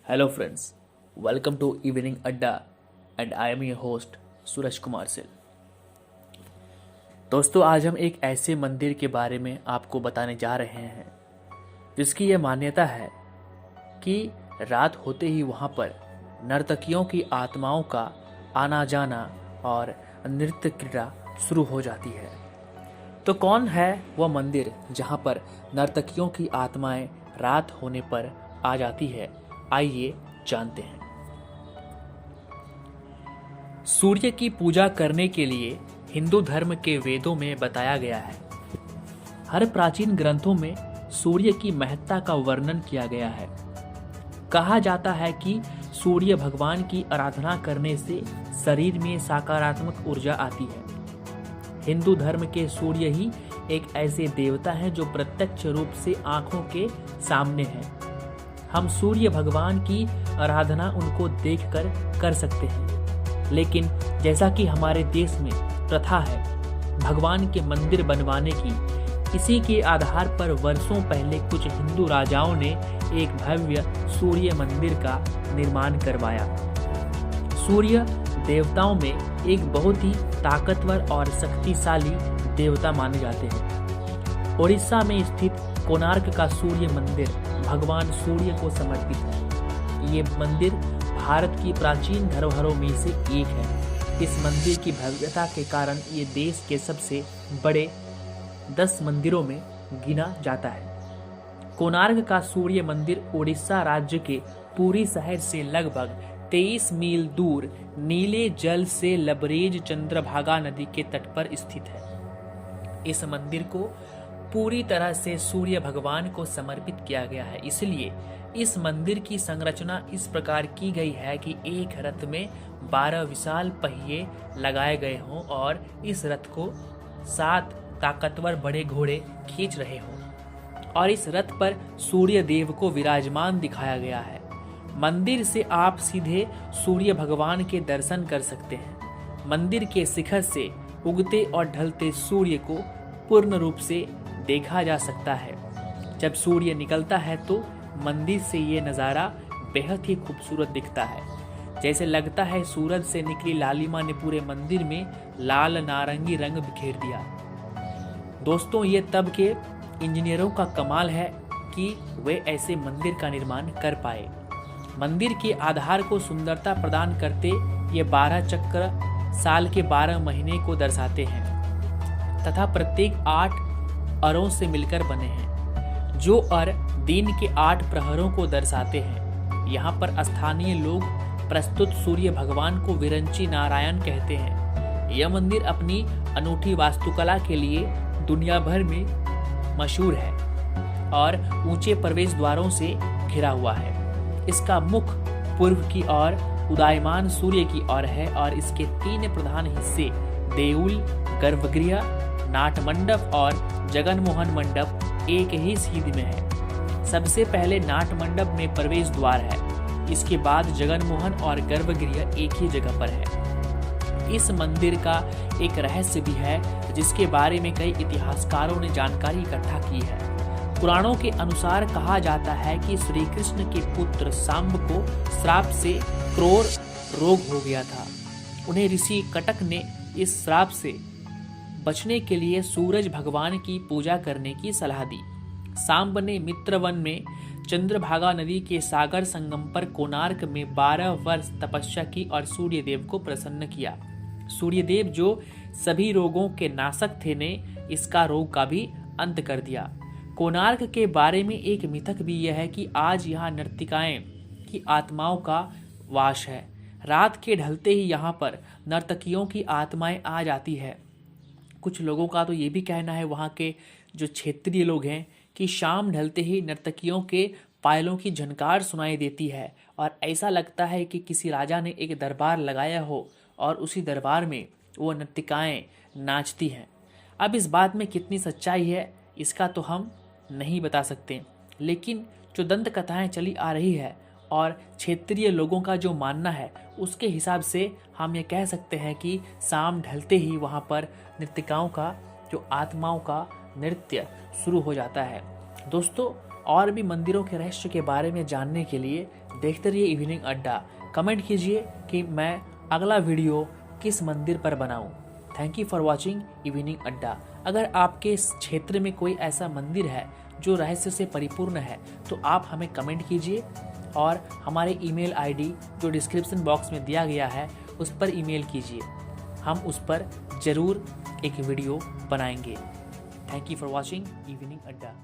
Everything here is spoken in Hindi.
Hello friends, welcome to Evening Adda and I am your host Suraj Kumar सिल। दोस्तों, आज हम एक ऐसे मंदिर के बारे में आपको बताने जा रहे हैं जिसकी यह मान्यता है कि रात होते ही वहाँ पर नर्तकियों की आत्माओं का आना जाना और नृत्य क्रीड़ा शुरू हो जाती है। तो कौन है वह मंदिर जहाँ पर नर्तकियों की आत्माएं रात होने पर आ जाती है? आइए जानते हैं। सूर्य की पूजा करने के लिए हिंदू धर्म के वेदों में बताया गया है। हर प्राचीन ग्रंथों में सूर्य की महत्ता का वर्णन किया गया है। कहा जाता है कि सूर्य भगवान की आराधना करने से शरीर में सकारात्मक ऊर्जा आती है। हिंदू धर्म के सूर्य ही एक ऐसे देवता हैं जो प्रत्यक्ष रूप से आंखों के सामने हैं। हम सूर्य भगवान की आराधना उनको देखकर कर सकते हैं, लेकिन जैसा कि हमारे देश में प्रथा है भगवान के मंदिर बनवाने की, इसी के आधार पर वर्षों पहले कुछ हिंदू राजाओं ने एक भव्य सूर्य मंदिर का निर्माण करवाया। सूर्य देवताओं में एक बहुत ही ताकतवर और शक्तिशाली देवता माने जाते हैं। उड़ीसा में स्थित कोणार्क का सूर्य मंदिर भगवान सूर्य को समर्पित है। ये मंदिर भारत की प्राचीन धरोहरों में से एक है। इस मंदिर की भव्यता के कारण ये देश के सबसे बड़े 10 मंदिरों में गिना जाता है। कोणार्क का सूर्य मंदिर उड़ीसा राज्य के पुरी शहर से लगभग 23 मील दूर नीले जल से लबरेज चंद्रभागा नदी के तट पर स्थित है। इस मंदिर को पूरी तरह से सूर्य भगवान को समर्पित किया गया है, इसलिए इस मंदिर की संरचना इस प्रकार की गई है कि एक रथ में 12 विशाल पहिए लगाए गए हों और इस रथ को 7 ताकतवर बड़े घोड़े खींच रहे हों और इस रथ पर सूर्य देव को विराजमान दिखाया गया है। मंदिर से आप सीधे सूर्य भगवान के दर्शन कर सकते हैं। मंदिर के शिखर से उगते और ढलते सूर्य को पूर्ण रूप से देखा जा सकता है। जब सूर्य निकलता है तो मंदिर से ये नज़ारा बेहद ही खूबसूरत दिखता है। जैसे लगता है सूरज से निकली लालिमा ने पूरे मंदिर में लाल नारंगी रंग बिखेर दिया। दोस्तों, ये तब के इंजीनियरों का कमाल है कि वे ऐसे मंदिर का निर्माण कर पाए। मंदिर के आधार को सुंदरता प्रदान करते ये 12 चक्र साल के 12 महीने को दर्शाते हैं तथा प्रत्येक 8 अरों से मिलकर बने हैं, जो अर दिन के 8 प्रहरों को दर्शाते हैं। यहाँ पर स्थानीय लोग प्रस्तुत सूर्य भगवान को विरंची नारायण कहते हैं। यह मंदिर अपनी अनूठी वास्तुकला के लिए दुनिया भर में मशहूर है और ऊंचे प्रवेश द्वारों से घिरा हुआ है। इसका मुख पूर्व की ओर उदयमान सूर्य की ओर है और इसके 3 प्रधान हिस्से देउल, गर्भगृह, नाट मंडप और जगनमोहन मंडप एक ही सीध में है। सबसे पहले नाट मंडप में प्रवेश द्वार है, इसके बाद जगनमोहन और गर्भगृह एक ही जगह पर है। इस मंदिर का एक रहस्य भी है जिसके बारे में कई इतिहासकारों ने जानकारी इकट्ठा की है। पुराणों के अनुसार कहा जाता है कि श्री कृष्ण के पुत्र सांब को श्राप से क्रोर रोग हो गया था। उन्हें ऋषि कटक ने इस श्राप से बचने के लिए सूरज भगवान की पूजा करने की सलाह दी। सांब ने मित्रवन में चंद्रभागा नदी के सागर संगम पर कोणार्क में 12 वर्ष तपस्या की और सूर्यदेव को प्रसन्न किया। सूर्यदेव जो सभी रोगों के नाशक थे ने इसका रोग का भी अंत कर दिया। कोणार्क के बारे में एक मिथक भी यह है कि आज यहाँ नर्तिकाएं की आत्माओं का वास है। रात के ढलते ही यहाँ पर नर्तकियों की आत्माएं आ जाती है। कुछ लोगों का तो ये भी कहना है, वहाँ के जो क्षेत्रीय लोग हैं, कि शाम ढलते ही नर्तकियों के पायलों की झनकार सुनाई देती है और ऐसा लगता है कि किसी राजा ने एक दरबार लगाया हो और उसी दरबार में वो नर्तिकाएं नाचती हैं। अब इस बात में कितनी सच्चाई है इसका तो हम नहीं बता सकते, लेकिन जो दंत कथाएं चली आ रही है और क्षेत्रीय लोगों का जो मानना है उसके हिसाब से हम ये कह सकते हैं कि शाम ढलते ही वहाँ पर नृत्यिकाओं का जो आत्माओं का नृत्य शुरू हो जाता है। दोस्तों, और भी मंदिरों के रहस्य के बारे में जानने के लिए देखते रहिए इवनिंग अड्डा। कमेंट कीजिए कि मैं अगला वीडियो किस मंदिर पर बनाऊं। Thank you for watching evening अड्डा। अगर आपके इस क्षेत्र में कोई ऐसा मंदिर है जो रहस्य से परिपूर्ण है तो आप हमें कमेंट कीजिए और हमारे ईमेल आईडी जो डिस्क्रिप्शन बॉक्स में दिया गया है उस पर ईमेल कीजिए। हम उस पर ज़रूर एक वीडियो बनाएंगे। Thank you for watching evening अड्डा।